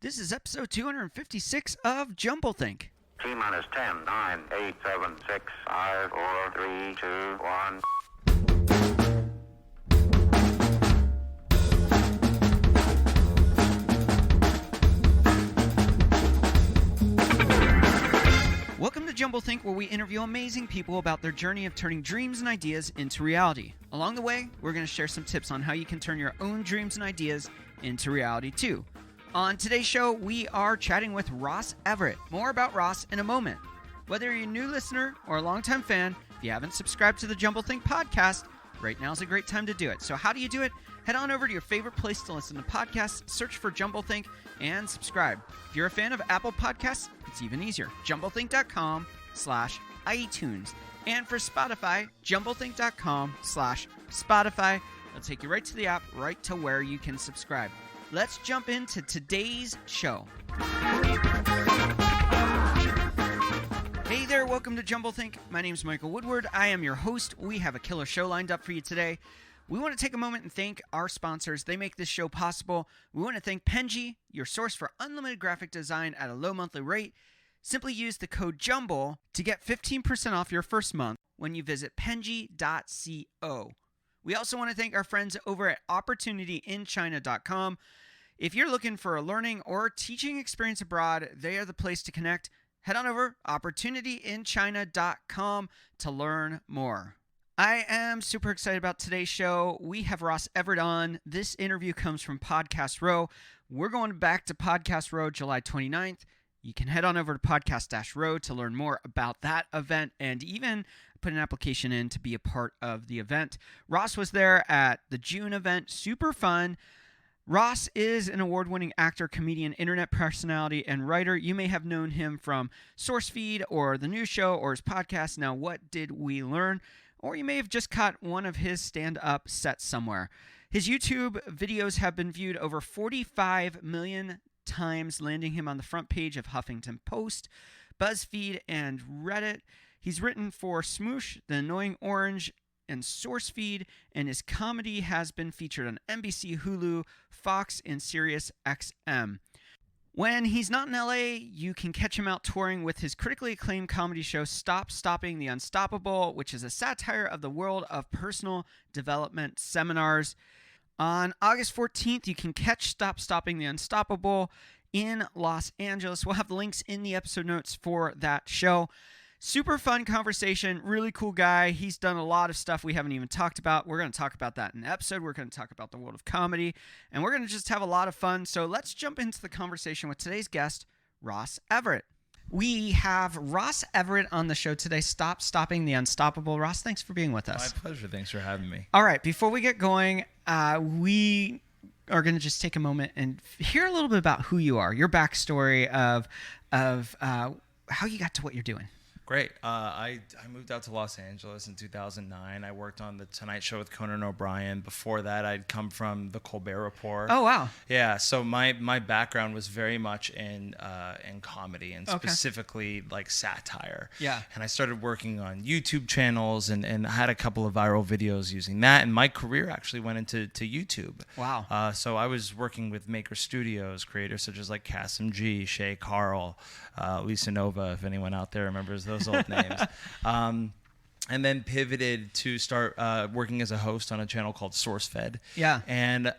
This is episode 256 of Jumblethink. T minus 10, 9, 8, 7, 6, 5, 4, 3, 2, 1. Welcome to Jumblethink, where we interview amazing people about their journey of turning dreams and ideas into reality. Along the way, we're going to share some tips on how you can turn your own dreams and ideas into reality too. On today's show, we are chatting with Ross Everett. More about Ross in a moment. Whether you're a new listener or a longtime fan, if you haven't subscribed to the Jumblethink podcast, right now is a great time to do it. So how do you do it? Head on over to your favorite place to listen to podcasts, search for Jumblethink, and subscribe. If you're a fan of Apple Podcasts, it's even easier. Jumblethink.com/iTunes. And for Spotify, Jumblethink.com/Spotify. It'll take you right to the app, right to where you can subscribe. Let's jump into today's show. Hey there, welcome to Jumblethink. My name's Michael Woodward. I am your host. We have a killer show lined up for you today. We want to take a moment and thank our sponsors. They make this show possible. We want to thank Penji, your source for unlimited graphic design at a low monthly rate. Simply use the code JUMBLE to get 15% off your first month when you visit penji.co. We also want to thank our friends over at opportunityinchina.com. If you're looking for a learning or teaching experience abroad, they are the place to connect. Head on over opportunityinchina.com to learn more. I am super excited about today's show. We have Ross Everett on. This interview comes from Podcast Row. We're going back to Podcast Row July 29th. You can head on over to podcast-row to learn more about that event and even put an application in to be a part of the event. Ross was there at the June event. Super fun. Ross is an award-winning actor, comedian, internet personality, and writer. You may have known him from SourceFeed or The News Show or his podcast, Now What Did We Learn? Or you may have just caught one of his stand-up sets somewhere. His YouTube videos have been viewed over 45 million times, landing him on the front page of Huffington Post, BuzzFeed, and Reddit. He's written for Smoosh, The Annoying Orange, and SourceFeed, and his comedy has been featured on NBC, Hulu, Fox, and Sirius XM. When he's not in LA, you can catch him out touring with his critically acclaimed comedy show, Stop Stopping the Unstoppable, which is a satire of the world of personal development seminars. On August 14th, you can catch Stop Stopping the Unstoppable in Los Angeles. We'll have the links in the episode notes for that show. Super fun conversation, really cool guy. He's done a lot of stuff we haven't even talked about. We're going to talk about that in the episode. We're going to talk about the world of comedy, and we're going to just have a lot of fun. So let's jump into the conversation with today's guest, Ross Everett. We have Ross Everett on the show today. Stop Stopping the Unstoppable. Ross, thanks for being with us. My pleasure. Thanks for having me. All right, before we get going, we are going to just take a moment and hear a little bit about who you are, your backstory of how you got to what you're doing. Great. I moved out to Los Angeles in 2009. I worked on The Tonight Show with Conan O'Brien. Before that, I'd come from The Colbert Report. Oh, wow. Yeah, so my background was very much in comedy and specifically like satire. Yeah. And I started working on YouTube channels and I had a couple of viral videos using that. And my career actually went into YouTube. Wow. So I was working with Maker Studios, creators such as like Kasim G, Shay Carl, Lisa Nova, if anyone out there remembers those old names. And then pivoted to start working as a host on a channel called SourceFed. Yeah. And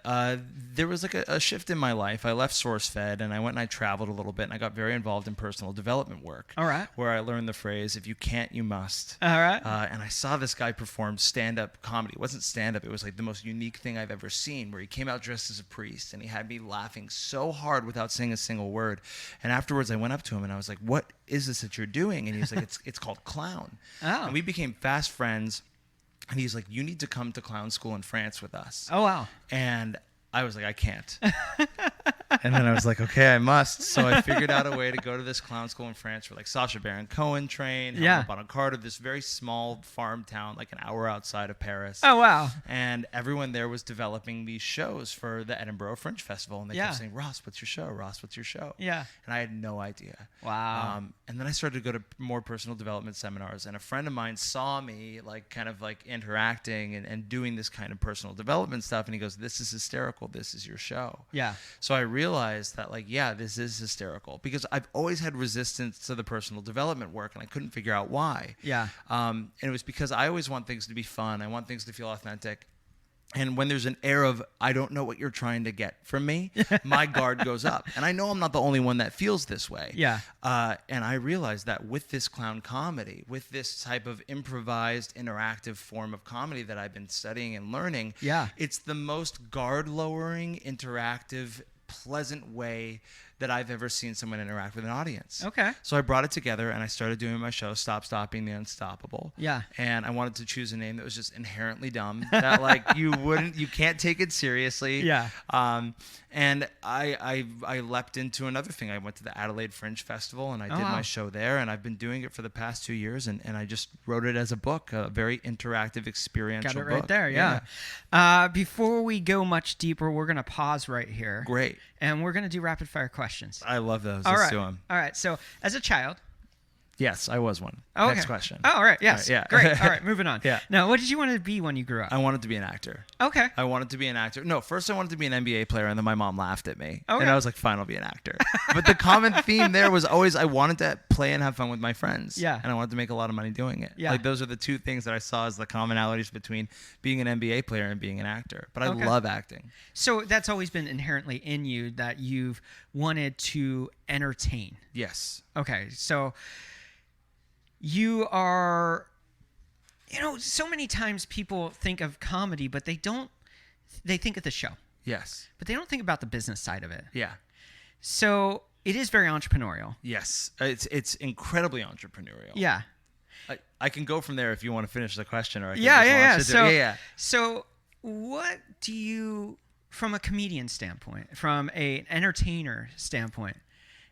there was like a shift in my life. I left SourceFed and I went and I traveled a little bit and I got very involved in personal development work. All right. Where I learned the phrase, if you can't, you must. All right. And I saw this guy perform stand-up comedy. It wasn't stand-up. It was like the most unique thing I've ever seen, where he came out dressed as a priest and he had me laughing so hard without saying a single word. And afterwards I went up to him and I was like, what is this that you're doing? And he was like, it's called clown. Oh. And we became fast friends. And he's like, you need to come to clown school in France with us. Oh, wow. And I was like, I can't. And then I was like, okay, I must. So I figured out a way to go to this clown school in France where like Sacha Baron Cohen trained, Helena Bonham Carter, this very small farm town, like an hour outside of Paris. Oh, wow. And everyone there was developing these shows for the Edinburgh Fringe Festival. And they kept saying, Ross, what's your show? Ross, what's your show? Yeah. And I had no idea. Wow. And then I started to go to more personal development seminars. And a friend of mine saw me like kind of like interacting and doing this kind of personal development stuff. And he goes, this is hysterical. This is your show. Yeah. So I realized realized that, like, yeah, this is hysterical, because I've always had resistance to the personal development work, and I couldn't figure out why. Yeah. And it was because I always want things to be fun. I want things to feel authentic. And when there's an air of, I don't know what you're trying to get from me, my guard goes up. And I know I'm not the only one that feels this way. Yeah. And I realized that with this clown comedy, with this type of improvised, interactive form of comedy that I've been studying and learning, it's the most guard-lowering, interactive, pleasant way that I've ever seen someone interact with an audience. Okay. So I brought it together and I started doing my show, Stop Stopping the Unstoppable. Yeah. And I wanted to choose a name that was just inherently dumb, that like you can't take it seriously. Yeah. And I leapt into another thing. I went to the Adelaide Fringe Festival and I did my show there, and I've been doing it for the past 2 years, and I just wrote it as a book, a very interactive, experiential book. Got it right there, yeah. Before we go much deeper, we're going to pause right here. Great. And we're going to do rapid fire questions. I love those. All Let's right. do them. All right. So, as a child. Yes, I was one. Okay. Next question. Oh, all right. Yes. All right, yeah. Great. All right. Moving on. Yeah. Now, what did you want to be when you grew up? I wanted to be an actor. Okay. I wanted to be an actor. No, first I wanted to be an NBA player, and then my mom laughed at me. Okay. And I was like, fine, I'll be an actor. But the common theme there was always I wanted to play and have fun with my friends. Yeah. And I wanted to make a lot of money doing it. Yeah. Like, those are the two things that I saw as the commonalities between being an NBA player and being an actor. But I Okay. love acting. So, that's always been inherently in you, that you've wanted to entertain. Yes. Okay. So, you are, so many times people think of comedy, but they think of the show, Yes. but they don't think about the business side of it. Yeah. So it is very entrepreneurial. Yes. It's incredibly entrepreneurial. Yeah. I can go from there if you want to finish the question, or I can Yeah. just launch into it. So what do you, from a comedian standpoint, from an entertainer standpoint,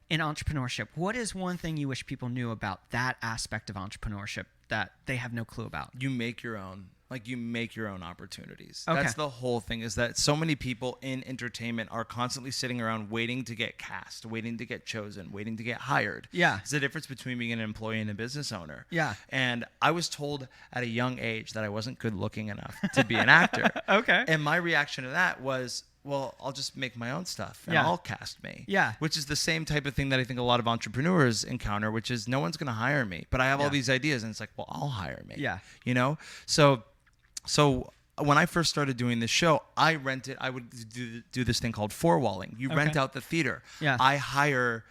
in entrepreneurship, what is one thing you wish people knew about that aspect of entrepreneurship that they have no clue about? You make your own. Like, you make your own opportunities. Okay. That's the whole thing, is that so many people in entertainment are constantly sitting around waiting to get cast, waiting to get chosen, waiting to get hired. Yeah. It's the difference between being an employee and a business owner. Yeah. And I was told at a young age that I wasn't good looking enough to be an actor. Okay. And my reaction to that was, well, I'll just make my own stuff and I'll cast me. Yeah. Which is the same type of thing that I think a lot of entrepreneurs encounter, which is no one's going to hire me, but I have all these ideas, and it's like, well, I'll hire me. Yeah. So when I first started doing this show, I would do this thing called four-walling. You rent out the theater. Yeah. I hire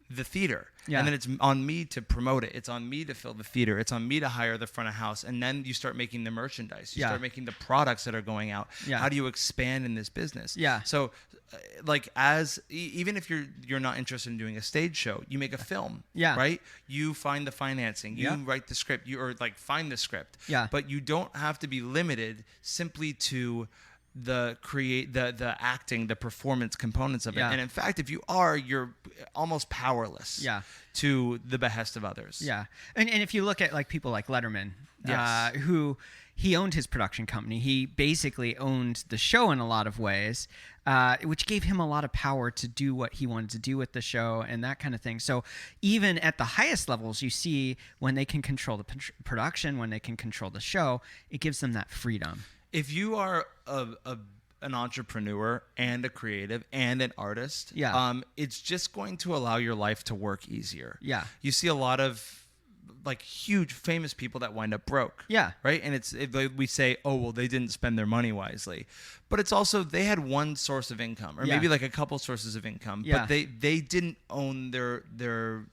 the theater. Yeah. And then it's on me to promote it. It's on me to fill the theater. It's on me to hire the front of house. And then you start making the merchandise. You start making the products that are going out. Yeah. How do you expand in this business? Yeah. So like, even if you're not interested in doing a stage show, you make a film. Yeah. Right? You find the financing. You write the script. Find the script. Yeah. But you don't have to be limited simply to the acting, the performance components of it. Yeah. And in fact, if you are, you're almost powerless to the behest of others. Yeah. And if you look at like people like Letterman, Yes. who he owned his production company. He basically owned the show in a lot of ways, which gave him a lot of power to do what he wanted to do with the show and that kind of thing. So even at the highest levels, you see when they can control the production, when they can control the show, it gives them that freedom. If you are an entrepreneur and a creative and an artist, it's just going to allow your life to work easier. Yeah. You see a lot of like huge famous people that wind up broke. Yeah. Right. And we say, oh, well, they didn't spend their money wisely, but it's also, they had one source of income, or maybe like a couple sources of income, but they didn't own their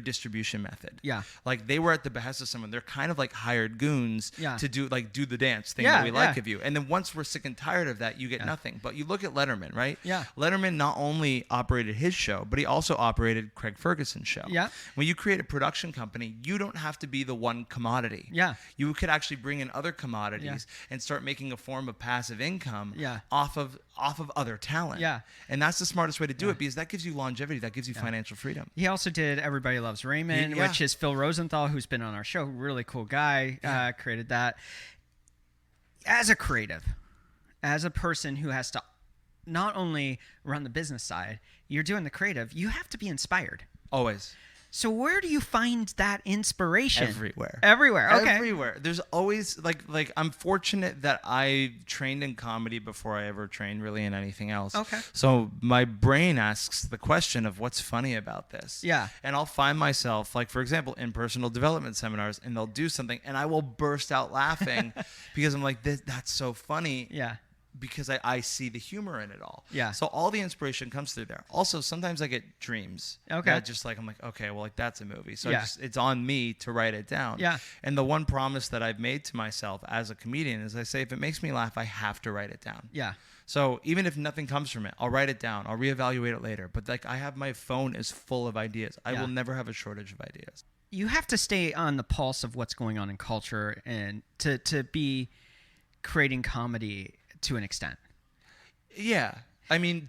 distribution method. Yeah. Like, they were at the behest of someone. They're kind of like hired goons to do the dance thing that we like of you. And then once we're sick and tired of that, you get nothing. But you look at Letterman, right? Yeah. Letterman not only operated his show, but he also operated Craig Ferguson's show. Yeah. When you create a production company, you don't have to be the one commodity. Yeah. You could actually bring in other commodities and start making a form of passive income off of other talent. Yeah. And that's the smartest way to do it, because that gives you longevity, that gives you financial freedom. He also did Everybody Loves Raymond, which is Phil Rosenthal, who's been on our show. Really cool guy, created that. As a creative, as a person who has to not only run the business side, you're doing the creative, you have to be inspired. Always. So where do you find that inspiration? Everywhere. Okay. Everywhere. There's always like I'm fortunate that I trained in comedy before I ever trained really in anything else. Okay. So my brain asks the question of what's funny about this. Yeah. And I'll find myself, like, for example, in personal development seminars, and they'll do something and I will burst out laughing because I'm like, that's so funny. Yeah. Because I see the humor in it all. Yeah. So all the inspiration comes through there. Also, sometimes I get dreams. Okay. That just like, I'm like, okay, well, like that's a movie. So Yeah. it's on me to write it down. Yeah. And the one promise that I've made to myself as a comedian is I say, if it makes me laugh, I have to write it down. Yeah. So even if nothing comes from it, I'll write it down. I'll reevaluate it later. But like my phone is full of ideas. I will never have a shortage of ideas. You have to stay on the pulse of what's going on in culture and to be creating comedy to an extent. Yeah. I mean,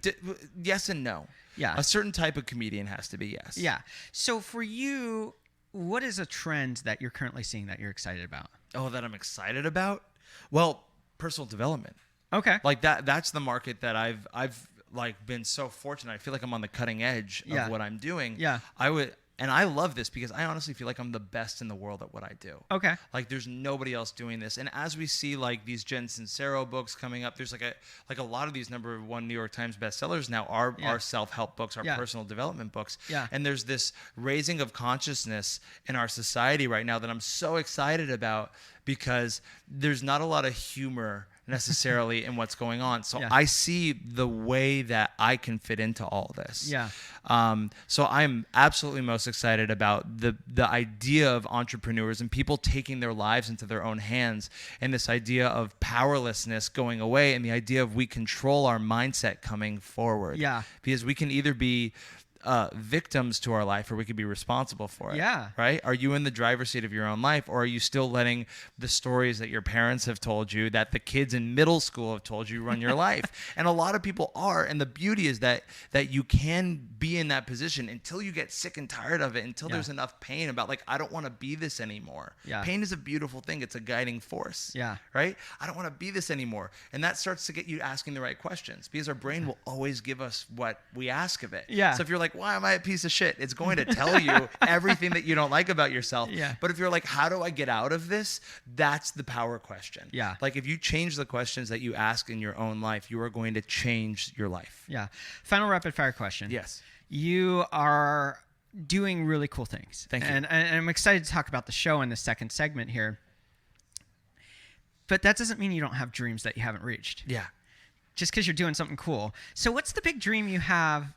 yes and no. Yeah. A certain type of comedian has to be yes. Yeah. So for you, what is a trend that you're currently seeing that you're excited about? Oh, that I'm excited about? Well, personal development. Okay. Like that's the market that I've like been so fortunate. I feel like I'm on the cutting edge of what I'm doing. Yeah. And I love this because I honestly feel like I'm the best in the world at what I do. Okay. Like there's nobody else doing this. And as we see like these Jen Sincero books coming up, there's like a lot of these #1 New York Times bestsellers now are self-help books, are personal development books. Yeah. And there's this raising of consciousness in our society right now that I'm so excited about because there's not a lot of humor necessarily in what's going on. So I see the way that I can fit into all this. Yeah. So I'm absolutely most excited about the idea of entrepreneurs and people taking their lives into their own hands, and this idea of powerlessness going away, and the idea of we control our mindset coming forward. Yeah. Because we can either be victims to our life, or we could be responsible for it. Yeah. Right? Are you in the driver's seat of your own life, or are you still letting the stories that your parents have told you, that the kids in middle school have told you, run your life? And a lot of people are. And the beauty is that you can be in that position until you get sick and tired of it, until there's enough pain about like, I don't want to be this anymore. Yeah. Pain is a beautiful thing. It's a guiding force. Yeah. Right? I don't want to be this anymore. And that starts to get you asking the right questions, because our brain will always give us what we ask of it. Yeah. So if you're like, why am I a piece of shit? It's going to tell you everything that you don't like about yourself. Yeah. But if you're like, how do I get out of this? That's the power question. Yeah. Like if you change the questions that you ask in your own life, you are going to change your life. Yeah. Final rapid fire question. Yes. You are doing really cool things. Thank you. And I'm excited to talk about the show in the second segment here. But that doesn't mean you don't have dreams that you haven't reached. Yeah. Just because you're doing something cool. So what's the big dream you have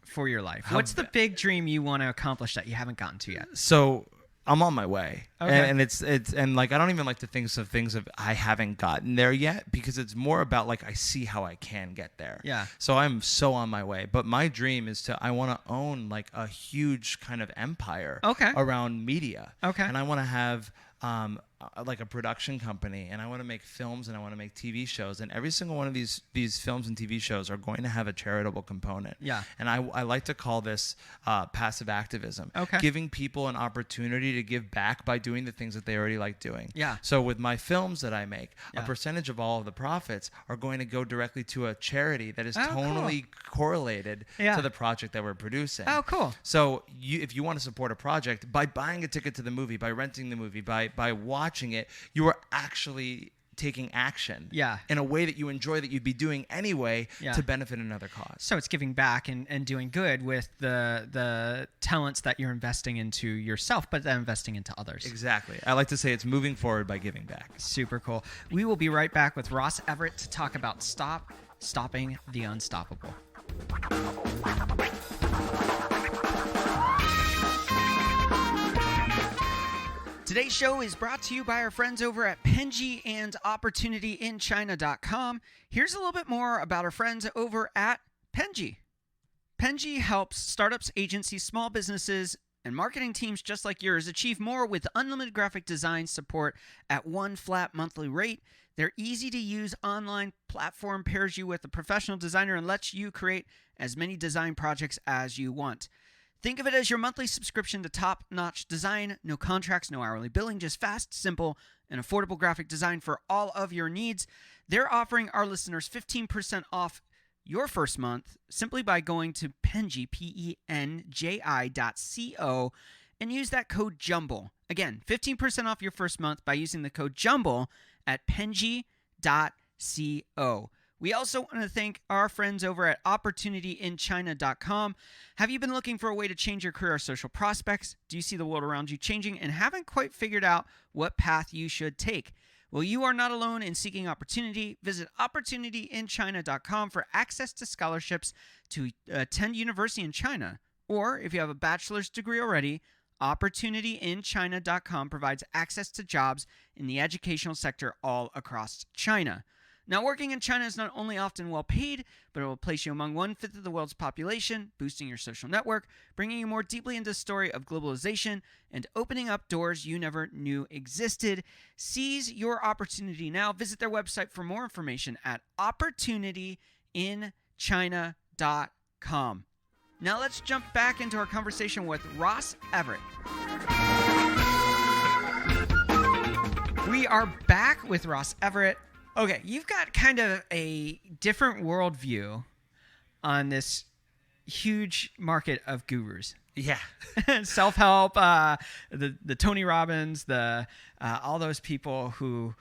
for your life? What's the big dream you want to accomplish that you haven't gotten to yet? So I'm on my way. Okay. And it's like, I don't even like to think of things of I haven't gotten there yet, because it's more about like, I see how I can get there. Yeah. So I'm so on my way. But my dream is I want to own like a huge kind of empire around media. Okay. And I want to have like a production company, and I want to make films, and I want to make TV shows, and every single one of these films and TV shows are going to have a charitable component. Yeah. And I like to call this passive activism. Okay. Giving people an opportunity to give back by doing the things that they already like doing. Yeah. So with my films that I make, a percentage of all of the profits are going to go directly to a charity that is tonally correlated to the project that we're producing. Oh, cool. So if you want to support a project, by buying a ticket to the movie, by renting the movie, by watching it, you are actually taking action in a way that you enjoy, that you'd be doing anyway to benefit another cause. So it's giving back and doing good with the talents that you're investing into yourself, but then investing into others. Exactly. I like to say it's moving forward by giving back. Super cool. We will be right back with Ross Everett to talk about stopping the unstoppable. Today's show is brought to you by our friends over at Penji and OpportunityInChina.com. Here's a little bit more about our friends over at Penji. Penji helps startups, agencies, small businesses, and marketing teams just like yours achieve more with unlimited graphic design support at one flat monthly rate. Their easy-to-use online platform pairs you with a professional designer and lets you create as many design projects as you want. Think of it as your monthly subscription to top-notch design. No contracts, no hourly billing, just fast, simple, and affordable graphic design for all of your needs. They're offering our listeners 15% off your first month simply by going to Penji, PENJI.co, and use that code JUMBLE. Again, 15% off your first month by using the code JUMBLE at Penji.co. We also want to thank our friends over at OpportunityInChina.com. Have you been looking for a way to change your career or social prospects? Do you see the world around you changing and haven't quite figured out what path you should take? Well, you are not alone in seeking opportunity. Visit OpportunityInChina.com for access to scholarships to attend university in China. Or if you have a bachelor's degree already, OpportunityInChina.com provides access to jobs in the educational sector all across China. Now, working in China is not only often well paid, but it will place you among 1/5 of the world's population, boosting your social network, bringing you more deeply into the story of globalization, and opening up doors you never knew existed. Seize your opportunity now. Visit their website for more information at OpportunityInChina.com. Now let's jump back into our conversation with Ross Everett. We are back with Ross Everett. Okay, you've got kind of a different worldview on this huge market of gurus. Yeah. Self-help, the Tony Robbins, all those people who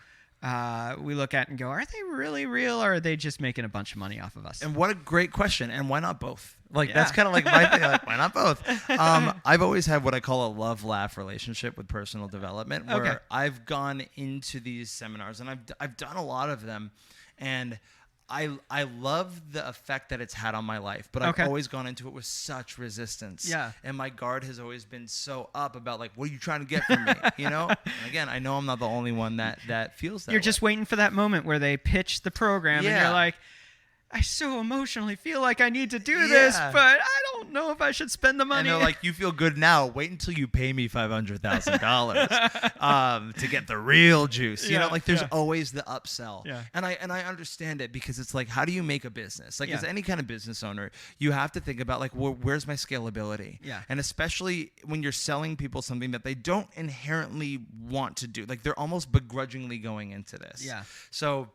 we look at and go, are they really real, or are they just making a bunch of money off of us? And what a great question. And why not both? Like, Yeah. that's kind of like my thing. Like, why not both? I've always had what I call a love-laugh relationship with personal development, where Okay. I've gone into these seminars, and I've done a lot of them, and I love the effect that it's had on my life, but I've Okay. always gone into it with such resistance. Yeah. And my guard has always been so up about, like, what are you trying to get from me? You know? And again, I know I'm not the only one that feels that You're way. just waiting for that moment where they pitch the program, and Yeah. you're like, I so emotionally feel like I need to do this, Yeah. but I don't know if I should spend the money. And they're like, you feel good now. Wait until you pay me $500,000 to get the real juice. You know, Yeah, like there's yeah. always the upsell. Yeah. And I understand it, because it's like, how do you make a business? Like, Yeah. as any kind of business owner, you have to think about, like, well, where's my scalability? Yeah. And especially when you're selling people something that they don't inherently want to do. Like, they're almost begrudgingly going into this. Yeah. So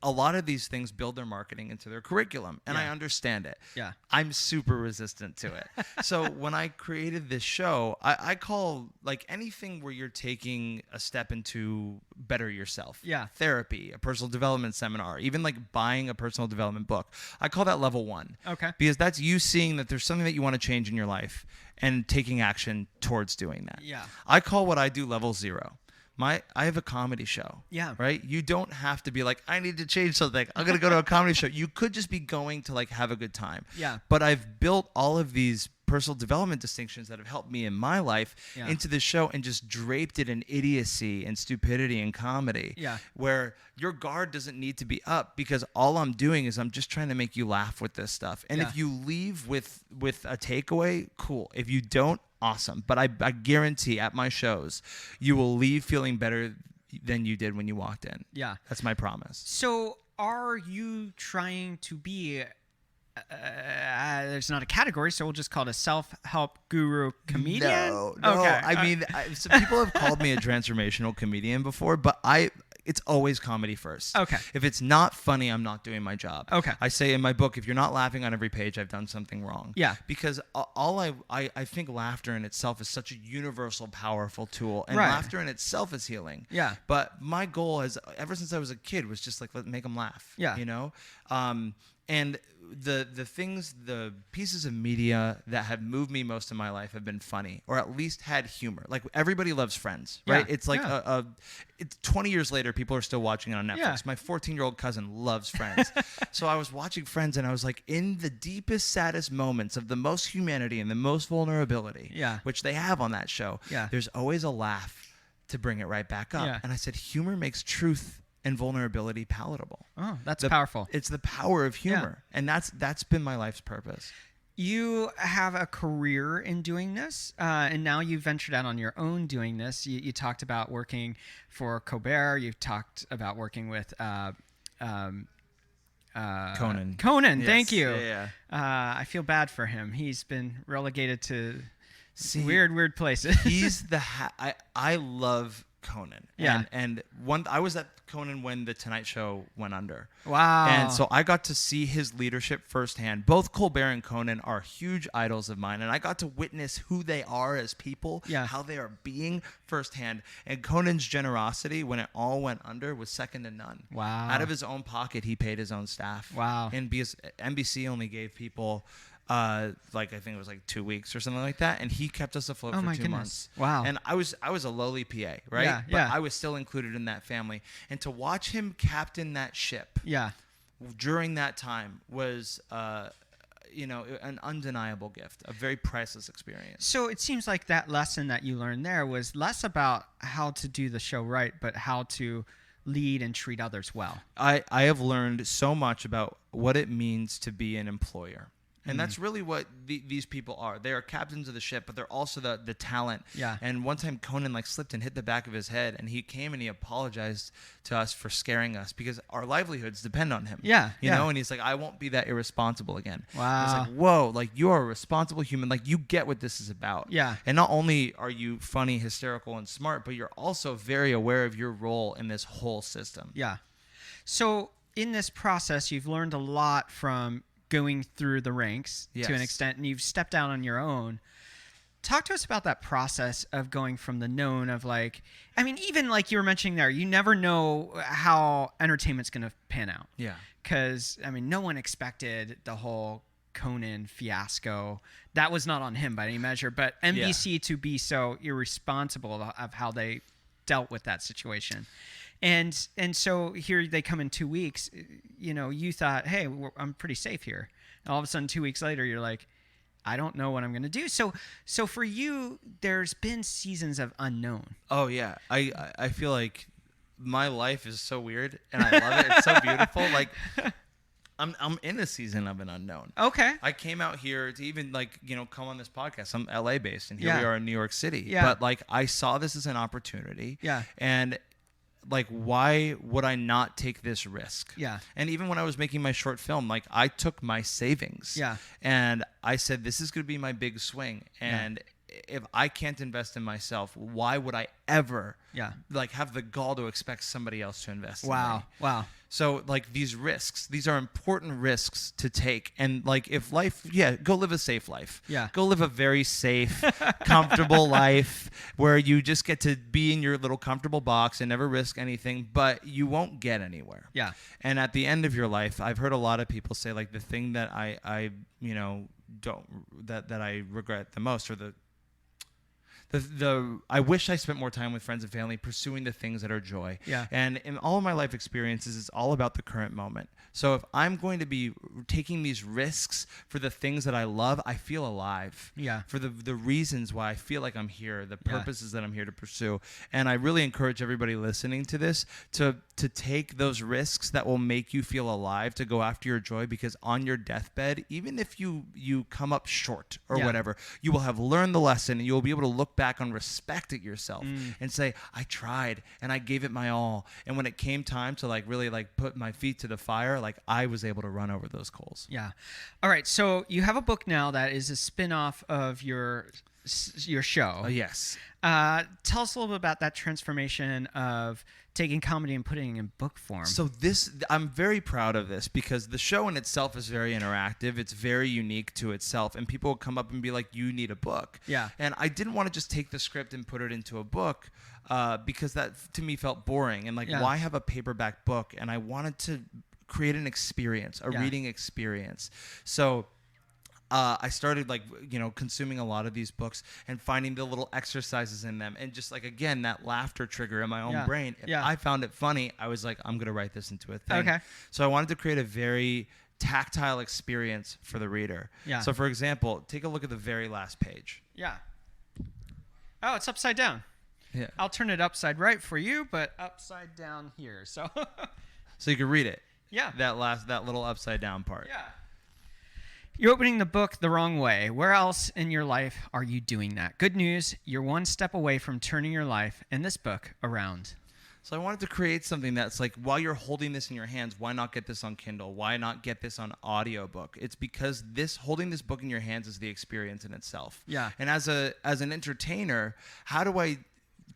a lot of these things build their marketing into their curriculum, and I Yeah. understand it. Yeah. I'm super resistant to it. So when I created this show, I call, like, anything where you're taking a step into better yourself. Yeah. Therapy, a personal development seminar, even like buying a personal development book. I call that level 1. Okay. Because that's you seeing that there's something that you want to change in your life and taking action towards doing that. Yeah. I call what I do level 0. I have a comedy show. Yeah. Right? You don't have to be like, I need to change something, I'm going to go to a comedy show. You could just be going to, like, have a good time. Yeah. But I've built all of these personal development distinctions that have helped me in my life Yeah. into this show, and just draped it in idiocy and stupidity and comedy. Yeah. Where your guard doesn't need to be up, because all I'm doing is I'm just trying to make you laugh with this stuff. And Yeah. if you leave with a takeaway, cool. If you don't, awesome. But I guarantee at my shows, you will leave feeling better than you did when you walked in. Yeah. That's my promise. So are you trying to be, there's not a category, so we'll just call it a self-help guru comedian? No. Okay. I mean, some people have called me a transformational comedian before, but it's always comedy first. Okay. If it's not funny, I'm not doing my job. Okay. I say in my book, if you're not laughing on every page, I've done something wrong. Yeah. Because I think laughter in itself is such a universal, powerful tool, and Right. laughter in itself is healing. Yeah. But my goal has, ever since I was a kid, was just like, make them laugh. Yeah. You know. And the pieces of media that have moved me most in my life have been funny, or at least had humor. Like, everybody loves Friends, right? Yeah. It's like Yeah. it's 20 years later, people are still watching it on Netflix. Yeah. My 14-year-old cousin loves Friends. So I was watching Friends, and I was like, in the deepest, saddest moments of the most humanity and the most vulnerability, Yeah. which they have on that show, Yeah. there's always a laugh to bring it right back up. Yeah. And I said, humor makes truth and vulnerability palatable. Oh, that's powerful. It's the power of humor. And that's been my life's purpose. You have a career in doing this, and now you've ventured out on your own doing this. You talked about working for Colbert. You've talked about working with Conan. Conan, Yes. thank you. Yeah. I feel bad for him. He's been relegated to See, weird places. he's the I love Conan. Yeah. And I was at Conan when the Tonight Show went under. Wow. And so I got to see his leadership firsthand. Both Colbert and Conan are huge idols of mine, and I got to witness who they are as people, how they are being firsthand. And Conan's generosity when it all went under was second to none. Wow. Out of his own pocket, he paid his own staff. Wow. And because NBC only gave people like I think it was like 2 weeks or something like that, and he kept us afloat for 2 months. Wow. And I was a lowly PA, right? Yeah, but yeah. I was still included in that family, and to watch him captain that ship during that time was an undeniable gift, a very priceless experience. So it seems like that lesson that you learned there was less about how to do the show right, but how to lead and treat others well. I have learned so much about what it means to be an employer. And that's really what these people are. They are captains of the ship, but they're also the talent. Yeah. And one time Conan slipped and hit the back of his head, and he came and he apologized to us for scaring us because our livelihoods depend on him. Yeah. You know, and he's like, I won't be that irresponsible again. Wow. It's like, whoa, like you are a responsible human. Like you get what this is about. Yeah. And not only are you funny, hysterical, and smart, but you're also very aware of your role in this whole system. Yeah. So in this process, you've learned a lot from going through the ranks to an extent, and you've stepped out on your own. Talk to us about that process of going from the known of even like you were mentioning there, you never know how entertainment's going to pan out. Yeah. Because, no one expected the whole Conan fiasco. That was not on him by any measure, but NBC to be so irresponsible of how they dealt with that situation. And so here they come in 2 weeks, you thought, hey, I'm pretty safe here. And all of a sudden, 2 weeks later, you're like, I don't know what I'm going to do. So for you, there's been seasons of unknown. Oh, yeah. I feel like my life is so weird and I love it. It's so beautiful. Like I'm in a season of an unknown. Okay. I came out here to even come on this podcast. I'm LA based and here we are in New York City. Yeah. But I saw this as an opportunity. Yeah. And why would I not take this risk? Yeah. And even when I was making my short film, I took my savings. Yeah. And I said, this is going to be my big swing. And if I can't invest in myself, why would I ever have the gall to expect somebody else to invest in me? Wow. So these risks, these are important risks to take. And if life, go live a safe life. Yeah. Go live a very safe, comfortable life where you just get to be in your little comfortable box and never risk anything, but you won't get anywhere. Yeah. And at the end of your life, I've heard a lot of people say the thing that I regret the most, or I wish I spent more time with friends and family pursuing the things that are joy. Yeah. And in all of my life experiences, it's all about the current moment. So if I'm going to be taking these risks for the things that I love, I feel alive. Yeah. For the reasons why I feel like I'm here, the purposes that I'm here to pursue. And I really encourage everybody listening to this to take those risks that will make you feel alive, to go after your joy, because on your deathbed, even if you come up short or whatever, you will have learned the lesson and you'll be able to look back and respect it yourself and say, I tried and I gave it my all. And when it came time to really put my feet to the fire, I was able to run over those coals. Yeah. All right. So you have a book now that is a spin-off of your show. Yes. Tell us a little bit about that transformation of taking comedy and putting it in book form. So I'm very proud of this because the show in itself is very interactive. It's very unique to itself. And people will come up and be like, you need a book. Yeah. And I didn't want to just take the script and put it into a book because that to me felt boring. And why have a paperback book? And I wanted to create an experience, a reading experience. So I started consuming a lot of these books and finding the little exercises in them, and just again, that laughter trigger in my own brain. If I found it funny, I was like, I'm going to write this into a thing. Okay. So I wanted to create a very tactile experience for the reader. Yeah. So for example, take a look at the very last page. Yeah. Oh, it's upside down. Yeah. I'll turn it upside right for you, but upside down here. So So you can read it. Yeah. That little upside down part. Yeah. You're opening the book the wrong way. Where else in your life are you doing that? Good news, you're one step away from turning your life and this book around. So I wanted to create something that's while you're holding this in your hands, why not get this on Kindle? Why not get this on audiobook? It's because holding this book in your hands is the experience in itself. Yeah. And as an entertainer, how do I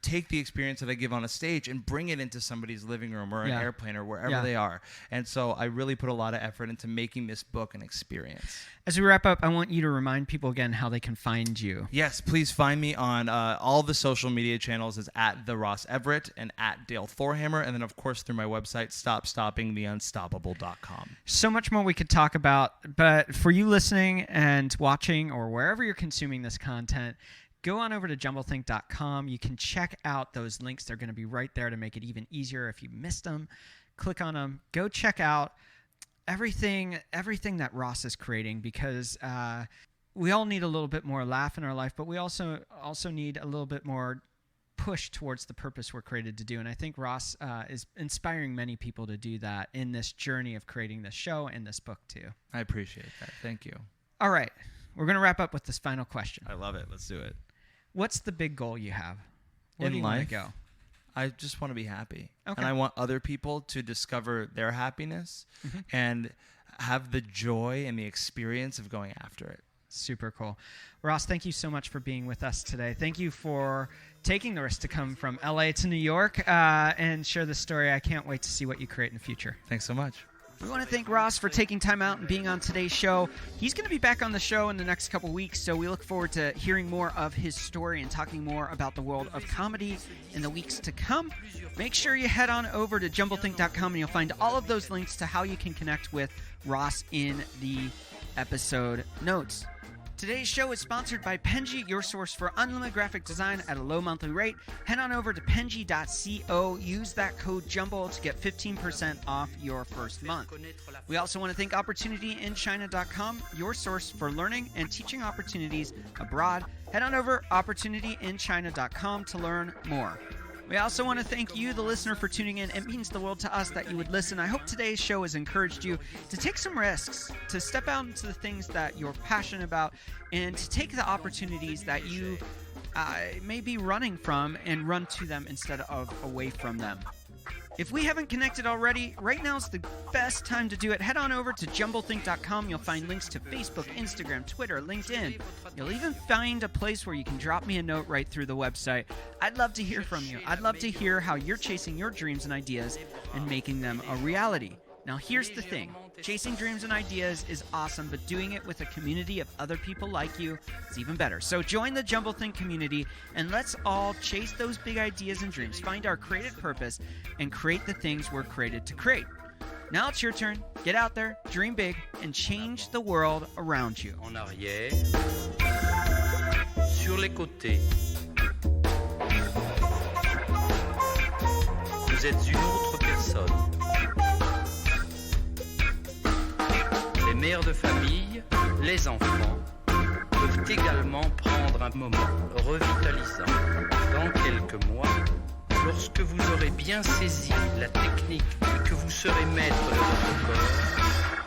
take the experience that I give on a stage and bring it into somebody's living room or an Yeah. airplane or wherever Yeah. they are. And so I really put a lot of effort into making this book an experience. As we wrap up, I want you to remind people again how they can find you. Yes, please find me on all the social media channels as at the Ross Everett and at Dale Thorhammer, and then of course through my website stopstoppingtheunstoppable.com. So much more we could talk about, but for you listening and watching or wherever you're consuming this content, go on over to jumblethink.com. You can check out those links. They're going to be right there to make it even easier if you missed them. Click on them. Go check out everything that Ross is creating, because we all need a little bit more laugh in our life, but we also need a little bit more push towards the purpose we're created to do. And I think Ross is inspiring many people to do that in this journey of creating this show and this book too. I appreciate that. Thank you. All right. We're going to wrap up with this final question. I love it. Let's do it. What's the big goal you have? Where In do you want life? to go? I just want to be happy. Okay. And I want other people to discover their happiness Mm-hmm. and have the joy and the experience of going after it. Super cool. Ross, thank you so much for being with us today. Thank you for taking the risk to come from LA to New York and share this story. I can't wait to see what you create in the future. Thanks so much. We want to thank Ross for taking time out and being on today's show. He's going to be back on the show in the next couple weeks, so we look forward to hearing more of his story and talking more about the world of comedy in the weeks to come. Make sure you head on over to jumblethink.com and you'll find all of those links to how you can connect with Ross in the episode notes. Today's show is sponsored by Penji, your source for unlimited graphic design at a low monthly rate. Head on over to penji.co. Use that code JUMBLE to get 15% off your first month. We also want to thank OpportunityInChina.com, your source for learning and teaching opportunities abroad. Head on over OpportunityInChina.com to learn more. We also want to thank you, the listener, for tuning in. It means the world to us that you would listen. I hope today's show has encouraged you to take some risks, to step out into the things that you're passionate about, and to take the opportunities that you may be running from and run to them instead of away from them. If we haven't connected already, right now is the best time to do it. Head on over to jumblethink.com. You'll find links to Facebook, Instagram, Twitter, LinkedIn. You'll even find a place where you can drop me a note right through the website. I'd love to hear from you. I'd love to hear how you're chasing your dreams and ideas and making them a reality. Now, here's the thing. Chasing dreams and ideas is awesome, but doing it with a community of other people like you is even better. So join the Jumblethink community, and let's all chase those big ideas and dreams, find our creative purpose, and create the things we're created to create. Now it's your turn. Get out there, dream big, and change the world around you. En arrière, sur les côtés. Vous êtes une autre personne. Les mères de famille, les enfants, peuvent également prendre un moment revitalisant. Dans quelques mois, lorsque vous aurez bien saisi la technique et que vous serez maître de votre corps,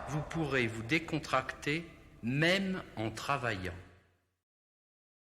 vous pourrez vous décontracter même en travaillant.